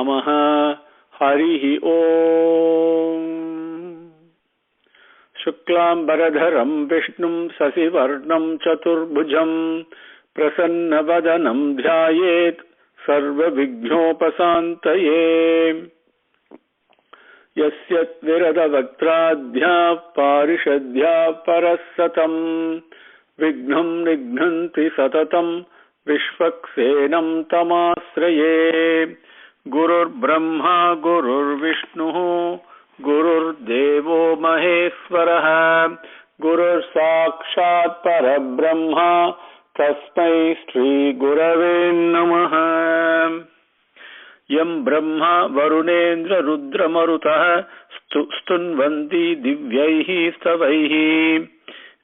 Namaha Harihi Om. Shuklam Baradharam Vishnum Sasivarnam Chaturbhujam Prasannavadanam Dhyayet Sarva Vignopasantaye Yasyat Virada Vaktradhya Parishadhya Parasatam Vignam Nignanti Satatam Vishvaksenam Tamasraye Gurur Brahma Gurur Vishnu Gurur Devo Maheswaraha Gurur Sakshat Parabrahma Tasmai Shri Gurave Namaha. Yam Brahma Varunendra Rudra Marutah Stunvanti Divyaihi Stavaihi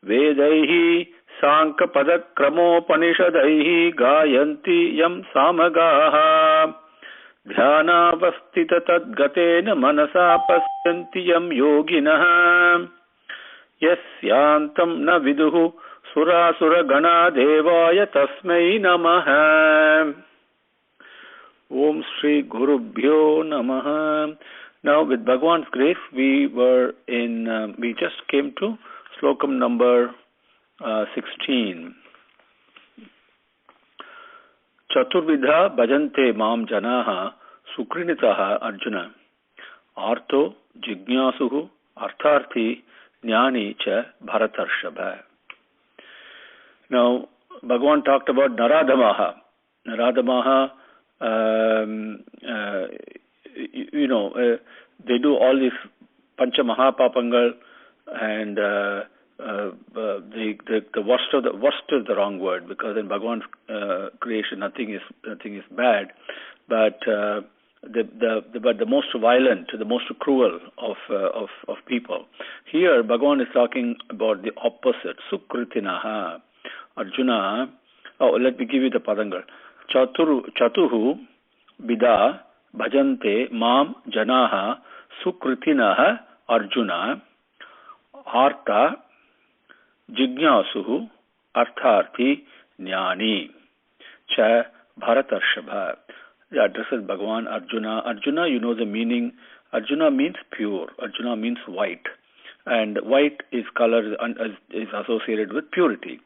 Vedaihi Sanka Padakramopanishadaihi Gayanti Yam Samagaha Dhyanavastita Tadgatena Manasa Pasyanti Yam Yoginaha Yasyantam Na Viduhu Surasura Gana Devaya Tasmai Namaha. Om Shri Gurubhyo Namaha. Now with Bhagavan's grace we just came to Slokam number 16. Chaturvidha bhajante mam janaha sukrinitaha Arjuna artho jignasuhu artharthi jnani cha bharatarshava. Now Bhagavan talked about Naradamaha. Naradamaha, they do all these Pancha Mahapapangal, and the worst is the wrong word, because in Bhagavan's creation nothing is bad, but the most violent, the most cruel of people. Here Bhagavan is talking about the opposite. Sukritinaha. Arjuna. Let me give you the padangal. Chatuhu Bida Bhajante Mam Janaha Sukritinaha Arjuna Artha Jignasuhu Artharthi Jnani Cha Bharatarshava. It addresses Bhagavan Arjuna. Arjuna, you know the meaning. Arjuna means pure. Arjuna means white. And white is color is associated with purity.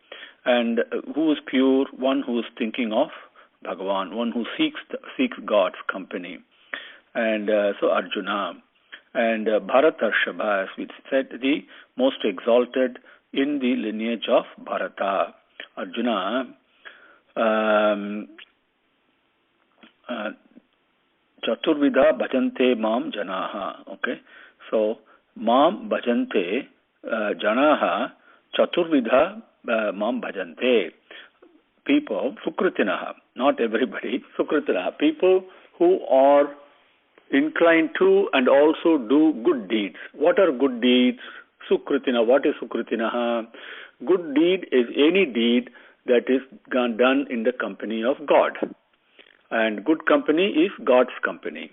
And who is pure? One who is thinking of Bhagavan, one who seeks God's company. And so Arjuna. And Bharatarshava, as we said, the most exalted in the lineage of Bharata. Arjuna, Chaturvidha bhajante mam janaha. Okay, so mam bhajante janaha chaturvidha mam bhajante. People, sukritinaha, not everybody, sukritinaha, people who are inclined to and also do good deeds. What are good deeds? Sukritina. What is sukritinaha? Good deed is any deed that is done in the company of God. And good company is God's company.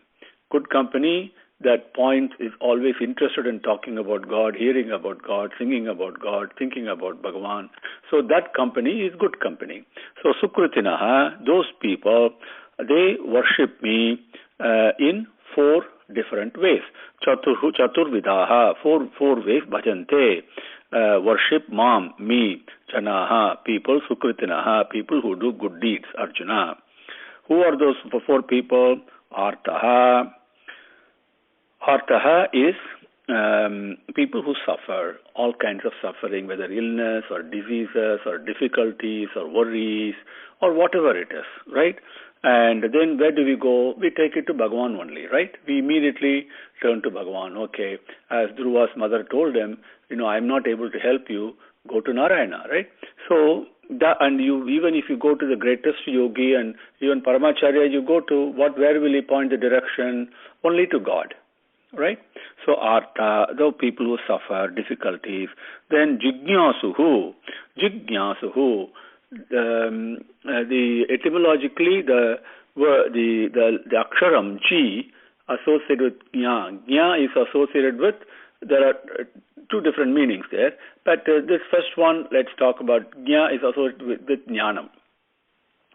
Good company, that point is always interested in talking about God, hearing about God, singing about God, thinking about Bhagavan. So that company is good company. So Sukritinaha, those people, they worship me in 4 different ways. Chaturvidaha, four ways. Bhajante, worship mam, me. Janaha, people. Sukritinaha, people who do good deeds. Arjuna. Who are those 4 people? Artaha. Artaha is people who suffer, all kinds of suffering, whether illness or diseases or difficulties or worries or whatever it is, right? And then where do we go? We take it to Bhagavan only, right? We immediately turn to Bhagavan. Okay, as Dhruva's mother told him, I'm not able to help you, go to Narayana, right? So, and even if you go to the greatest yogi and even Paramacharya, you go to where will he point the direction? Only to God. Right? So Artha, the people who suffer difficulties. Then Jignasuhu. The etymologically the aksharam Ji associated with Gnya. Gnya is associated with, there are 2 different meanings there. But this first one, let's talk about Gnya is associated with Jnanam.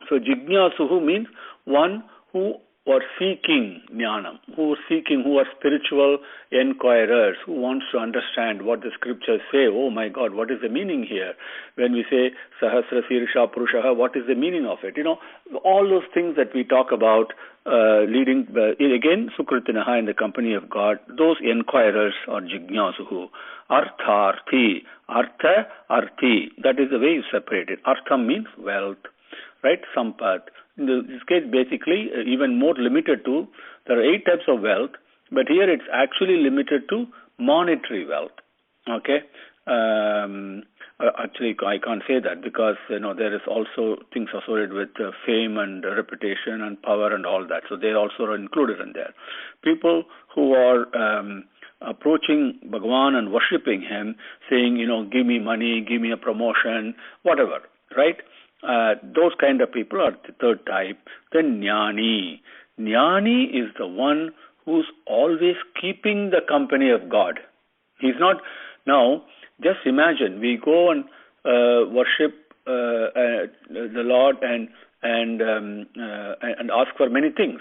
So Jignasuhu means one who are seeking jnana, who are spiritual inquirers, who wants to understand what the scriptures say. Oh my God, what is the meaning here? When we say Sahasra Sirsha Purushaha, what is the meaning of it? All those things that we talk about, leading, again, Sukritinaha in the company of God, those inquirers or Jignasuhu, Artharthi, Artha, Arthi, that is the way you separate it. Artham means wealth, right? Sampat. In this case, basically, even more limited to, there are 8 types of wealth, but here it's actually limited to monetary wealth. Okay? Actually, I can't say that because, there is also things associated with fame and reputation and power and all that. So they also are included in there. People who are approaching Bhagavan and worshipping him, saying, give me money, give me a promotion, whatever, right? Those kind of people are the 3rd type. Then Jnani. Jnani is the one who's always keeping the company of God. He's not. Now, just imagine we go and worship the Lord and ask for many things,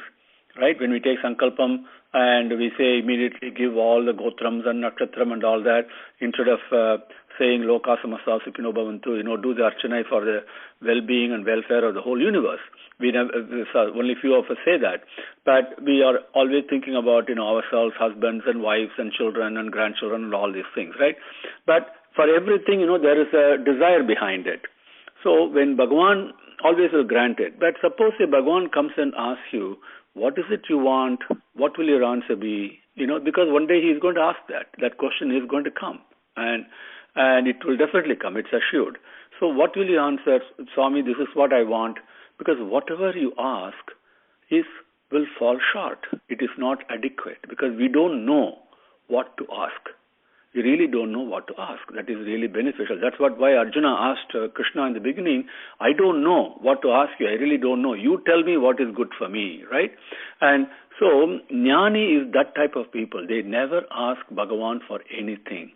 right? When we take Sankalpam and we say immediately give all the Gotrams and Nakshatram and all that, instead of saying Loka Samasta Sukhino Bhavantu, do the Archana for the well-being and welfare of the whole universe. Only few of us say that. But we are always thinking about, ourselves, husbands and wives and children and grandchildren and all these things, right? But for everything, there is a desire behind it. So when Bhagavan always will grant it. But suppose a Bhagavan comes and asks you, what is it you want? What will your answer be? Because one day he is going to ask that. That question is going to come. And it will definitely come. It's assured. So what will you answer? Swami, this is what I want. Because whatever you ask will fall short. It is not adequate. Because we don't know what to ask. We really don't know what to ask. That is really beneficial. That's why Arjuna asked Krishna in the beginning, I don't know what to ask you. I really don't know. You tell me what is good for me, right? And so, Jnani is that type of people. They never ask Bhagavan for anything.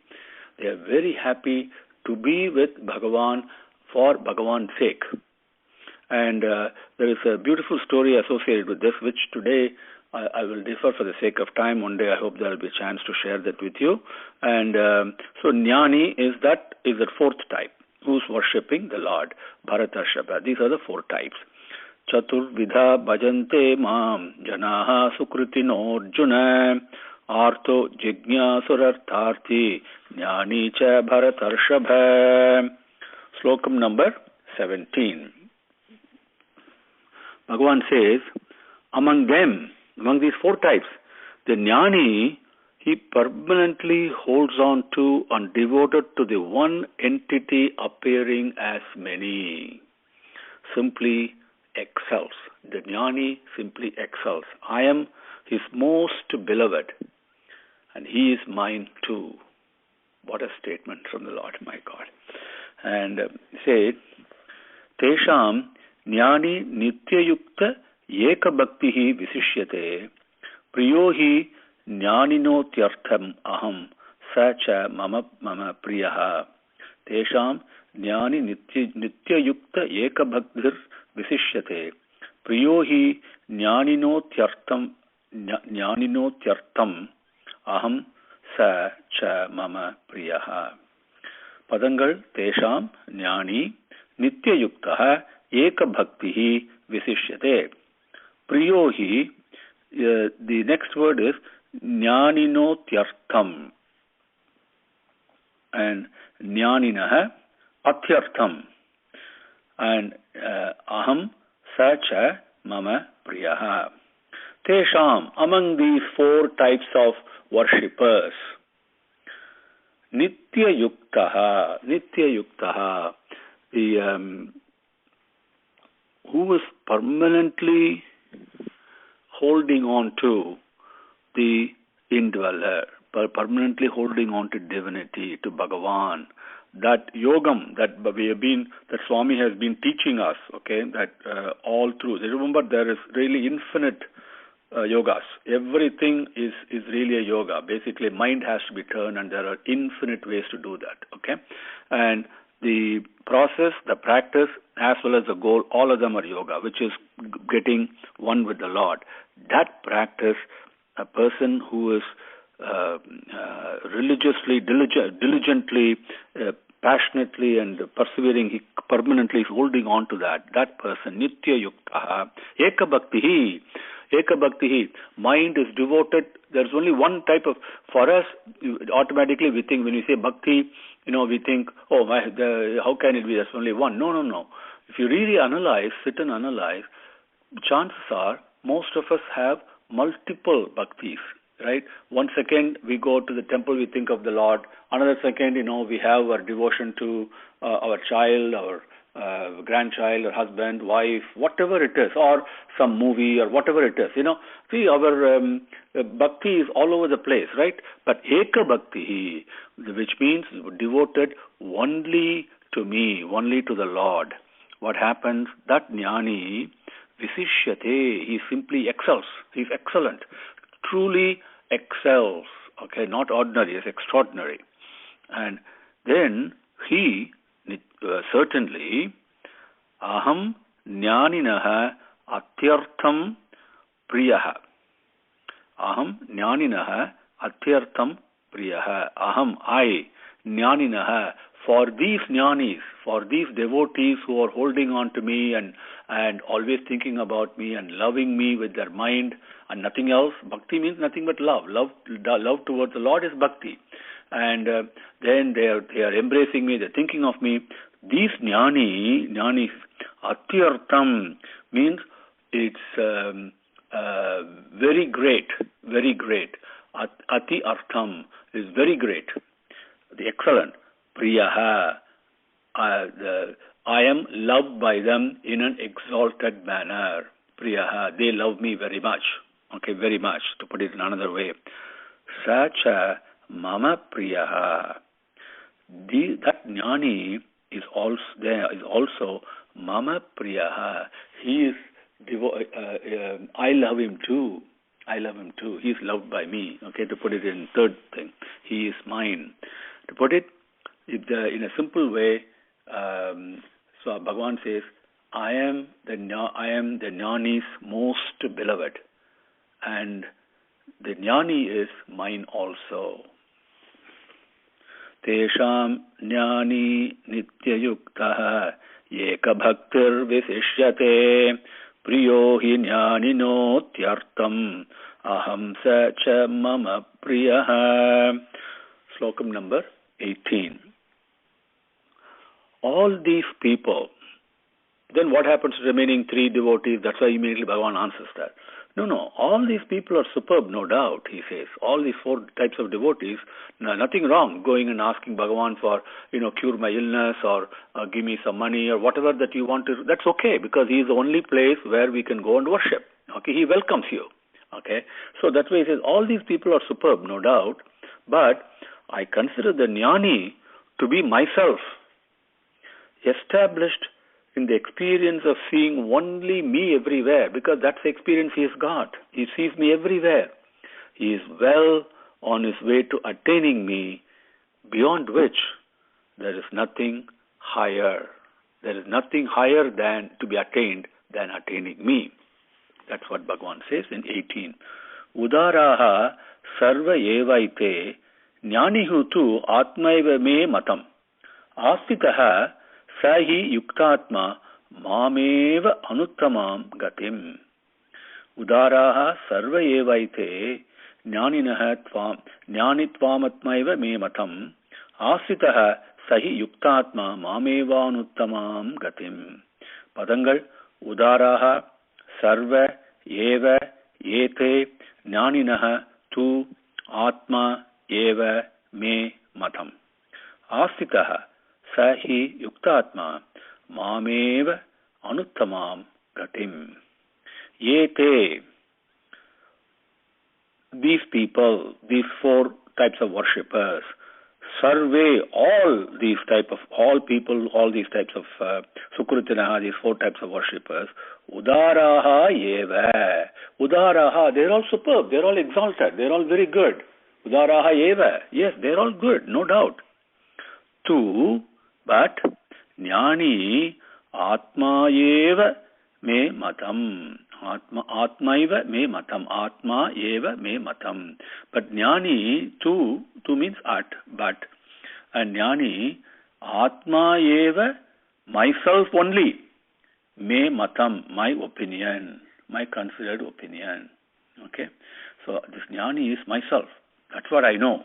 They are very happy to be with Bhagavan for Bhagavan's sake. And there is a beautiful story associated with this, which today I will defer for the sake of time. One day I hope there will be a chance to share that with you. And so Jnani is the 4th type, who's worshipping the Lord, Bharatarshava. These are the 4 types. Chaturvidha bhajante mam janaha sukritino arjuna artho jignasurartharthi jnani cha bharatarshava. Slokam number 17. Bhagavan says, among these 4 types, the Jnani, he permanently holds on to and devoted to the one entity appearing as many. Simply excels. The Jnani simply excels. I am his most beloved, and he is mine too. What a statement from the Lord, my God. And said, Tesham Jnani Nityayukta Ekabhaktihi Visishyate Priyo hi Jnaninotyartham Aham Sacha Mama Priyaha. Tesham Jnani Nityayukta Ekabhaktir Visishyate Priyo hi Jnaninotyartham Aham Sacha Mama Priyaha. Padangal Tesham Jnani Nityayukta Ekabhaktihi Visishyate. Priyo hi, the next word is Jnaninotyartham. And Jnaninaha Atyartham. And Aham Sacha Mama Priyaha. Tesham, among these 4 types of worshippers, Nityayuktaha, who is permanently holding on to the indweller, permanently holding on to divinity, to Bhagavan. That yogam that Swami has been teaching us, okay, that all through. Remember, there is really infinite yogas. Everything is really a yoga. Basically, mind has to be turned, and there are infinite ways to do that, okay? And the process, the practice, as well as the goal, all of them are yoga, which is getting one with the Lord. That practice, a person who is religiously, diligently, passionately and persevering, he permanently is holding on to that person, Nitya Yukta, Eka Bhaktihi, mind is devoted. There's only one type of, for us, automatically we think, when we say Bhakti, we think, how can it be, there's only one. No. If you really analyze, sit and analyze, chances are, most of us have multiple Bhaktis. Right? One second we go to the temple, we think of the Lord. Another second, we have our devotion to our child, our grandchild, or husband, wife, whatever it is, or some movie, or whatever it is. See, our bhakti is all over the place, right? But Eka Bhakti, which means devoted only to me, only to the Lord. What happens? That jnani visishyate, he simply excels. He's excellent. Truly excels, okay, not ordinary, is extraordinary. And then he certainly aham jnaninaha atyartham priyaha. Aham jnaninaha atyartham priyaha. Aham, I, jnaninaha, for these jnanis, for these devotees who are holding on to me and always thinking about me and loving me with their mind and nothing else. Bhakti means nothing but love. Love towards the Lord is bhakti. And then they are embracing me, they're thinking of me. These jnanis, atyartham means it's very great, very great. Ati artham is very great, the excellent. Priyaha, I am loved by them in an exalted manner. Priyaha, they love me very much. Okay, very much, to put it in another way. Sacha mama priyaha. That jnani is also there, is also mama priyaha. He is, I love him too. I love him too. He is loved by me. Okay, to put it in third thing, he is mine. To put it in a simple way, so Bhagavan says, I am the jnani's most beloved, and the jnani is mine also. Tesham jnani nityayuktaha yeka bhaktir visishyate priyo hi jnanino tyartam aham sa cha mama priyaha. Slokam number 18. All these people, then what happens to the remaining three devotees? That's why immediately Bhagavan answers that. No, all these people are superb, no doubt, he says. All these four types of devotees, nothing wrong going and asking Bhagavan for, cure my illness or give me some money or whatever that you want to. That's okay, because he is the only place where we can go and worship. Okay, he welcomes you. Okay, so that way he says, all these people are superb, no doubt, but I consider the jnani to be myself, established in the experience of seeing only me everywhere, because that's the experience he has got. He sees me everywhere. He is well on his way to attaining me, beyond which there is nothing higher. There is nothing higher than to be attained than attaining me. That's what Bhagavan says in 18. Udaraha sarva evaite jnanihu tu atmaiva me matam asvitaha sahi yuktatma mameva anuttamam gatim. Udaraha sarva evaite jnanitvamatmaiva me matam asvitaha sahi yuktatma mameva anuttamam gatim. Padangal udaraha sarva eva ete jnaninaha tu atma eva me matam asvitaha sahi yuktatma mameva anuttamam gatim. Yete, these people, these four types of worshippers, survey all these people, all these types of Sukritinaha, these four types of worshippers, Udaraha eva. Udaraha, they're all superb, they're all exalted, they're all very good. Udaraha eva, yes, they're all good, no doubt. Tu But Jnani Atma eva me matam. Atma eva me matam. Atma eva me matam. But Jnani, tu means at, but. And Jnani Atma eva, myself only. Me matam, my opinion, my considered opinion. Okay? So this Jnani is myself. That's what I know.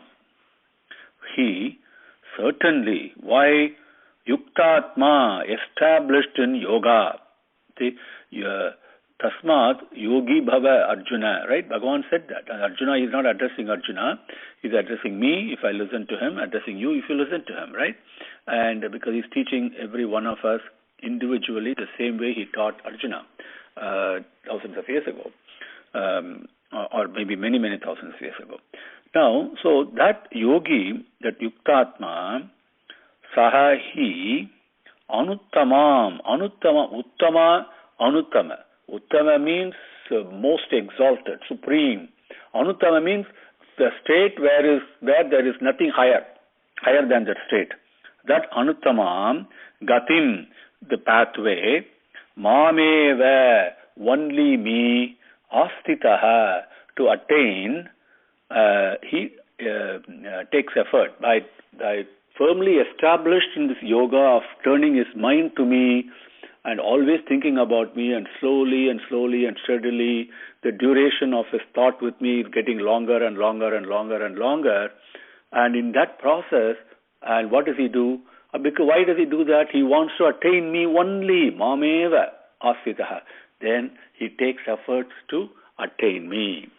He certainly, why Yuktatma, established in yoga. Tasmat yogi bhava Arjuna, right? Bhagavan said that. And Arjuna is not addressing Arjuna, he's addressing me if I listen to him, addressing you if you listen to him, right? And because he's teaching every one of us individually the same way he taught Arjuna thousands of years ago, or maybe many, many thousands of years ago. Now, so that yogi, that Yuktatma, Sahahi Anuttamam, Uttama, Anuttama. Uttama means most exalted, supreme. Anuttama means the state where there is nothing higher than that state. That Anuttamam, Gatim, the pathway, Mameva, only me, Astitaha, to attain, he takes effort by firmly established in this yoga of turning his mind to me and always thinking about me, and slowly and steadily the duration of his thought with me is getting longer and longer and longer and longer. And in that process, and what does he do? Because why does he do that? He wants to attain me only, mameva asitaha. Then he takes efforts to attain me.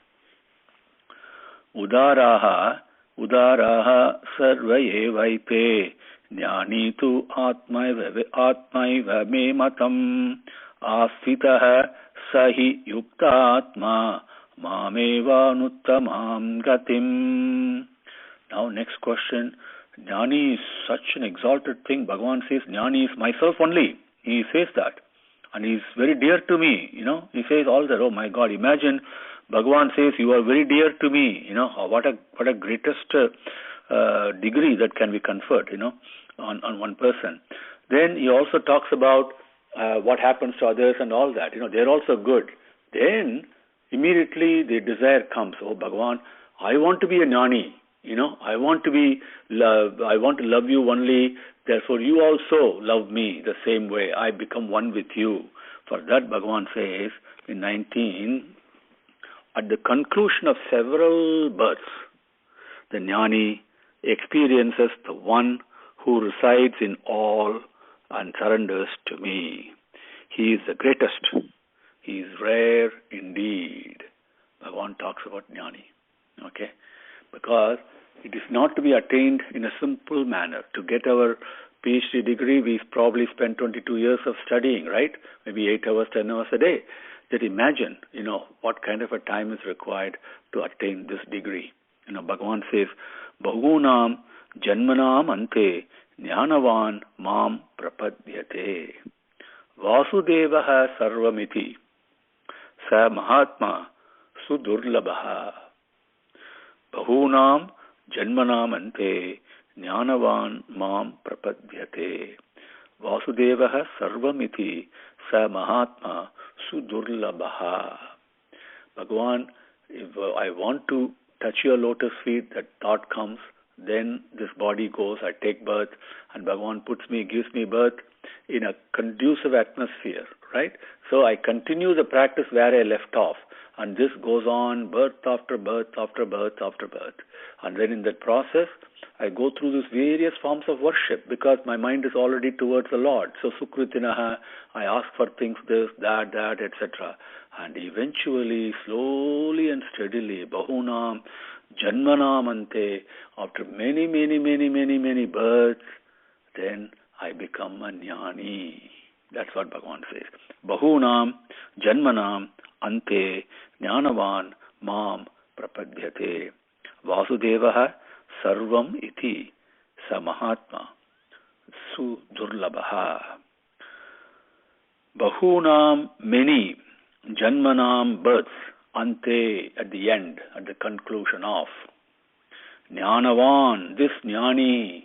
Udaraha sarva evaipe Jnani tu atmaiva me matam asthitaha sahi yuktatma mameva nuttamam gatim. Now next question. Jnani is such an exalted thing. Bhagavan says Jnani is myself only. He says that. And he is very dear to me. He says all that. Oh my God, imagine Bhagavan says you are very dear to me. What a greatest degree that can be conferred, on one person. Then he also talks about what happens to others and all that. They're also good. Then immediately the desire comes. Oh Bhagavan, I want to be a Jnani. I want to love you only. Therefore you also love me the same way. I become one with you. For that Bhagavan says in 19, at the conclusion of several births, the Jnani experiences the one who resides in all and surrenders to me. He is the greatest. He is rare indeed. Bhagavan talks about Jnani. Okay? Because it is not to be attained in a simple manner. To get our PhD degree, we probably spend 22 years of studying, right? Maybe 8 hours, 10 hours a day. Just imagine, what kind of a time is required to attain this degree. Bhagavan says, Bahunam Janmanam Ante Jnanavan Mam Prapadyate Vasudevaha Sarvamiti Sa Mahatma Sudurlabaha Bahunam Janmanam Ante Jnanavan Mam Prapadyate Vasudevaha Sarvamiti Sa Mahatma Sudurlabaha. Bhagavan, if I want to touch your lotus feet, that thought comes, then this body goes, I take birth, and Bhagavan gives me birth in a conducive atmosphere, right? So I continue the practice where I left off, and this goes on birth after birth after birth after birth. And then in that process, I go through these various forms of worship because my mind is already towards the Lord. So Sukritinaha, I ask for things, this, that, etc. And eventually, slowly and steadily, Bahunam, Janmanam Ante, after many births, then I become a Jnani. That's what Bhagavan says. Bahunam, Janmanam, Ante, Jnanavan, Mam, Prapadyate. Vasudevaha, Sarvam iti, Sa Mahatma, Sudurlabaha. Bahunam, many, Janmanam, births, Ante, at the end, at the conclusion of. Jnanavan, this Jnani,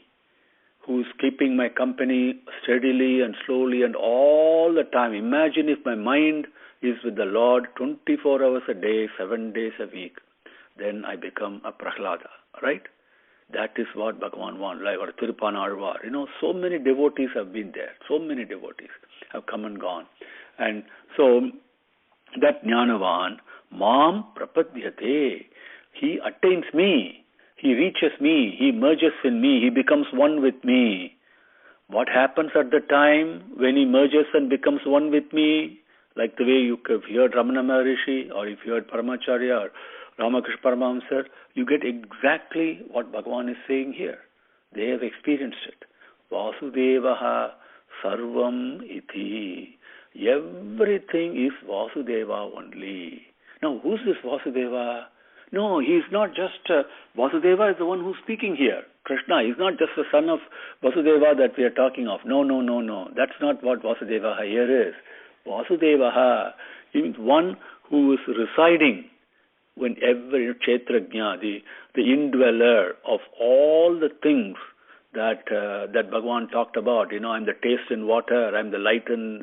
who's keeping my company steadily and slowly and all the time. Imagine if my mind is with the Lord 24 hours a day, 7 days a week. Then I become a Prahlada, right? That is what Bhagavan wants, like or Tirupanalvar. So many devotees have been there. So many devotees have come and gone. And so that Jnanavan, Mam Prapadyate, he attains me, he reaches me, he merges in me, he becomes one with me. What happens at the time when he merges and becomes one with me? Like the way you have heard Ramana Maharishi, or if you heard Paramacharya or Ramakrishna Paramahamsa, you get exactly what Bhagavan is saying here. They have experienced it. Vasudevaha sarvam iti. Everything is Vasudeva only. Now, who's this Vasudeva? No, he's not just... Vasudeva is the one who's speaking here. Krishna is not just the son of Vasudeva that we are talking of. No. That's not what Vasudeva here is. Vasudeva means one who is residing whenever Kshetrajna, the indweller of all the things that Bhagavan talked about. I'm the taste in water, I'm the light in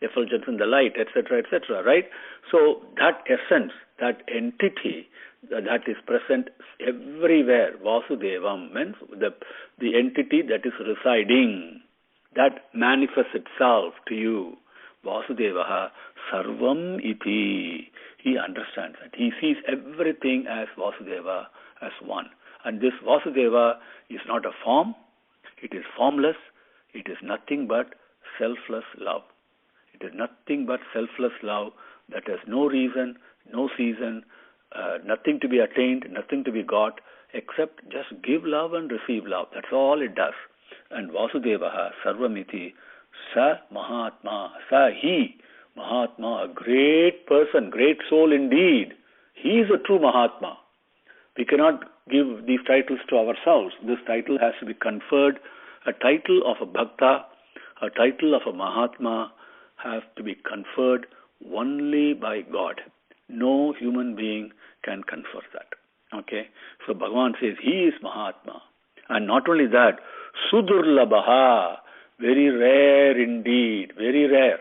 effulgence in the light, etc., right? So that essence, that entity that is present everywhere, Vasudevam means the entity that is residing, that manifests itself to you. Vasudevaha sarvam iti. He understands that. He sees everything as Vasudeva, as one. And this Vasudeva is not a form, it is formless, it is nothing but selfless love. It is nothing but selfless love that has no reason, no season, nothing to be attained, nothing to be got, except just give love and receive love. That's all it does. And Vasudevaha sarvamiti sa Mahatma, sa he, Mahatma, a great person, great soul indeed. He is a true Mahatma. We cannot give these titles to ourselves. This title has to be conferred. A title of a Bhakta, a title of a Mahatma has to be conferred only by God. No human being can confer that. Okay? So Bhagavan says he is Mahatma. And not only that, Sudurlabha, very rare indeed, very rare.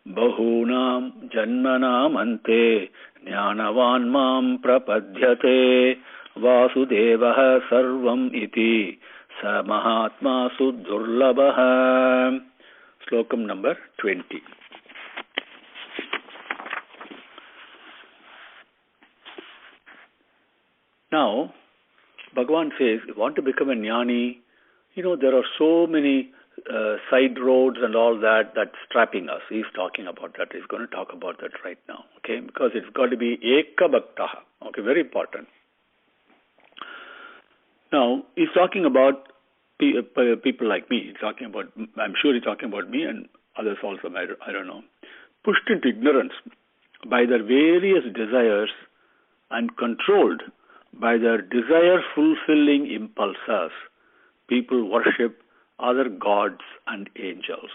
Bahunam janmanam ante jnanavan mam prapadyate Vasudevaha sarvam iti sa Mahatma Sudurlabha. Slokam number 20. Now, Bhagavan says, you want to become a jnani, there are so many side roads and all that that's trapping us. He's talking about that. He's going to talk about that right now, okay? Because it's got to be Eka Bhaktaha, okay? Very important. Now, he's talking about people like me. He's talking about, I'm sure he's talking about me and others also, I don't know. Pushed into ignorance by their various desires and controlled by their desire-fulfilling impulses, people worship other gods and angels.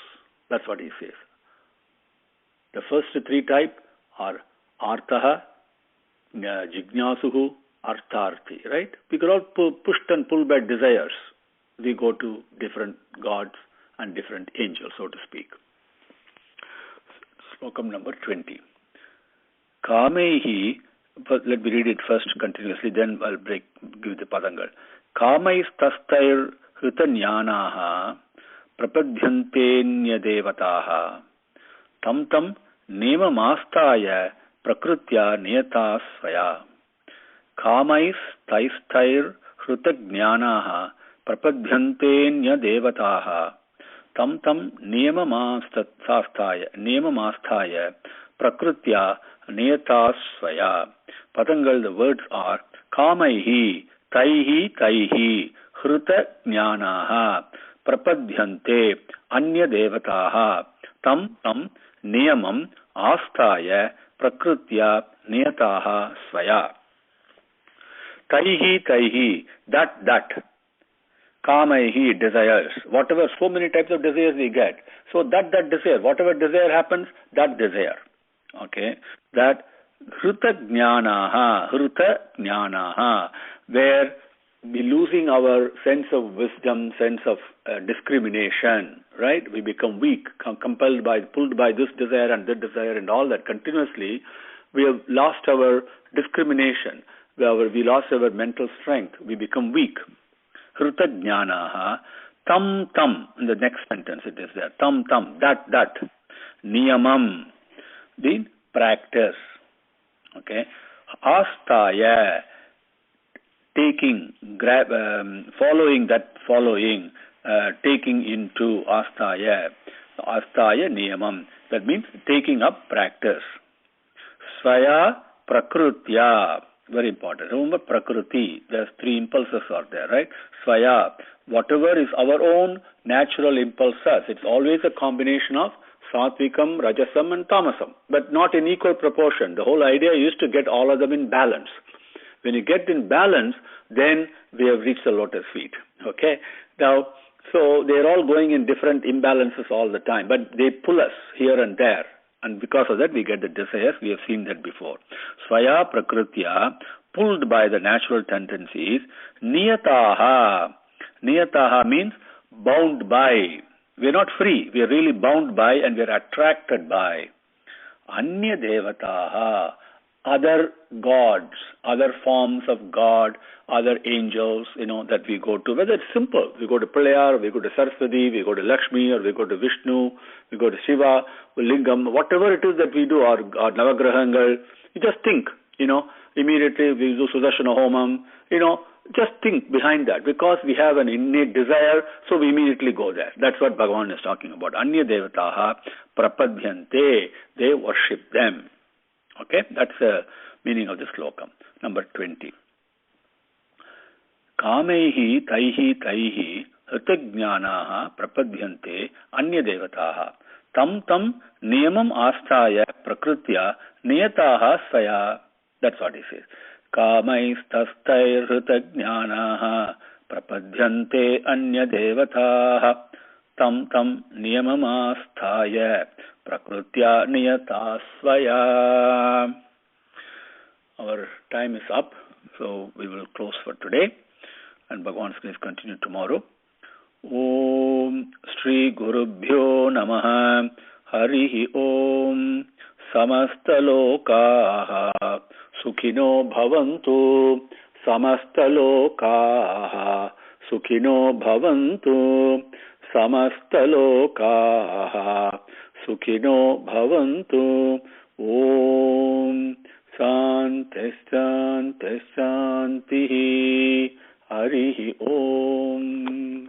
That's what he says. The first three types are Artaha, Jignasuhu, Artharthi, right? We are all pushed and pulled by desires. We go to different gods and different angels, so to speak. Slokam number 20. Kamehi, let me read it first continuously, then I'll give the padangal. Kamais tastair hritanyanaha prapadhyante devataha tam tam nema mastaya prakrutya niyata svaya. Kamais taistair hritanyanaha prapadhyante devataha tam tam nema mastaya prakrutya niyata svaya. Patangal, the words are Kamaihi, Taihi, Hruta Jnanaha, Prapadhyante, Anya Devataha, Tam Niyamam, Astaya, Prakrutya, Niyataha, Svaya. Taihi, that. Kamaihi, desires. Whatever, so many types of desires we get. So that desire, whatever desire happens, that desire. Okay? That Hruta Jnanaha, where be losing our sense of wisdom, sense of discrimination, right? We become weak, compelled by, pulled by this desire and that desire and all that continuously. We have lost our discrimination. We lost our mental strength. We become weak. Hrita jnanaha tam tam. In the next sentence it is there. Tam tam. That. Niyamam. The practice. Okay. Astaya. Taking, following that following, taking into astaya. Astaya niyamam. That means taking up practice. Svaya prakrutya. Very important. Remember Prakriti. There's three impulses are there, right? Svaya. Whatever is our own natural impulses. It's always a combination of Satvikam, Rajasam and Tamasam. But not in equal proportion. The whole idea is to get all of them in balance. When you get in balance, then we have reached the lotus feet. Okay? Now, so they're all going in different imbalances all the time. But they pull us here and there. And because of that, we get the desires. We have seen that before. Svaya prakritya, pulled by the natural tendencies. Niyataha. Niyataha means bound by. We are not free. We are really bound by and we are attracted by. Anya devataha. Other gods, other forms of God, other angels, that we go to. Whether it's simple. We go to Pralayar, we go to Saraswati, we go to Lakshmi, or we go to Vishnu, we go to Shiva, Lingam, whatever it is that we do, or Navagrahangal, you just think, immediately we do Sudarshana Homam, just think behind that, because we have an innate desire, so we immediately go there. That's what Bhagavan is talking about. Anya devataha prapadhyante, they worship them. Okay, that's the meaning of the slokam. Number 20. Kamaihi taihi hrita prapadhyante anya devataha tam niyamam astaya prakritya niyataha svaya. That's what he says. Kamaistastai hrita prapadhyante anya devataha tam niyamam astaya prakritya niyata svaya. Our time is up, so we will close for today, and Bhagavan's grace continue tomorrow. Om Shri Gurubhyo Namaha. Harihi Om. Samasta lokaha sukhino bhavantu. Samasta lokaha sukhino bhavantu. Samasta lokaha sukhino bhavantu. Om Shanti Shanti Shanti. Harihi Om.